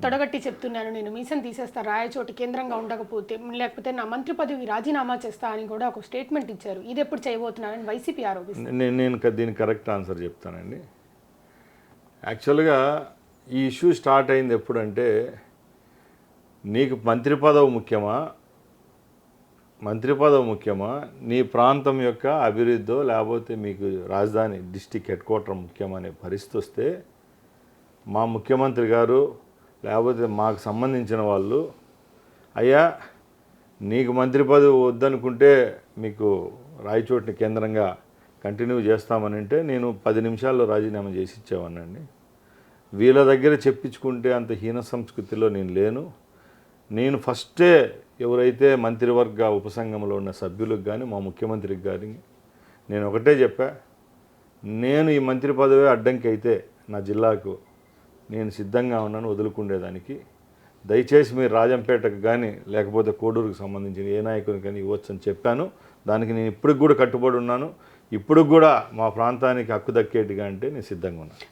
తొడగట్టి చెప్తున్నాను, నేను మీసం తీసేస్తా రాయచోటి కేంద్రంగా ఉండకపోతే, లేకపోతే నా మంత్రి పదవి రాజీనామా చేస్తా అని కూడా ఒక స్టేట్మెంట్ ఇచ్చారు. ఇది ఎప్పుడు చేయబోతున్నారని వైసీపీ ఆరోపిస్తుంది. నేను దీనికి కరెక్ట్ ఆన్సర్ చెప్తానండి. యాక్చువల్గా ఈ ఇష్యూ స్టార్ట్ అయింది ఎప్పుడంటే, నీకు మంత్రి పదవి ముఖ్యమా, నీ ప్రాంతం యొక్క అభివృద్ధో లేకపోతే మీకు రాజధాని డిస్టిక్ హెడ్ క్వార్టర్ ముఖ్యమనే పరిస్థితి వస్తే మా ముఖ్యమంత్రి గారు లేకపోతే మాకు సంబంధించిన వాళ్ళు, అయ్యా నీకు మంత్రి పదవి వద్దనుకుంటే మీకు రాయచోటిని కేంద్రంగా కంటిన్యూ చేస్తామని అంటే నేను 10 నిమిషాల్లో రాజీనామా చేసి ఇచ్చేవాడినండి. వీళ్ళ దగ్గర చెప్పించుకుంటే అంత హీన సంస్కృతిలో నేను లేను. నేను ఫస్టే ఎవరైతే మంత్రివర్గ ఉపసంఘంలో ఉన్న సభ్యులకు కానీ మా ముఖ్యమంత్రికి కానీ నేను ఒకటే చెప్పా, నేను ఈ మంత్రి పదవి అడ్డంకి అయితే నా జిల్లాకు నేను సిద్ధంగా ఉన్నాను వదులుకునేదానికి. దయచేసి మీరు రాజంపేటకు కానీ లేకపోతే కోడూరుకు సంబంధించిన ఏ నాయకుని కానీ ఇవ్వచ్చు అని చెప్పాను. దానికి నేను ఇప్పటికి కూడా కట్టుబడి ఉన్నాను. ఇప్పుడు కూడా మా ప్రాంతానికి హక్కు దక్కేట్టుగా అంటే నేను సిద్ధంగా ఉన్నాను.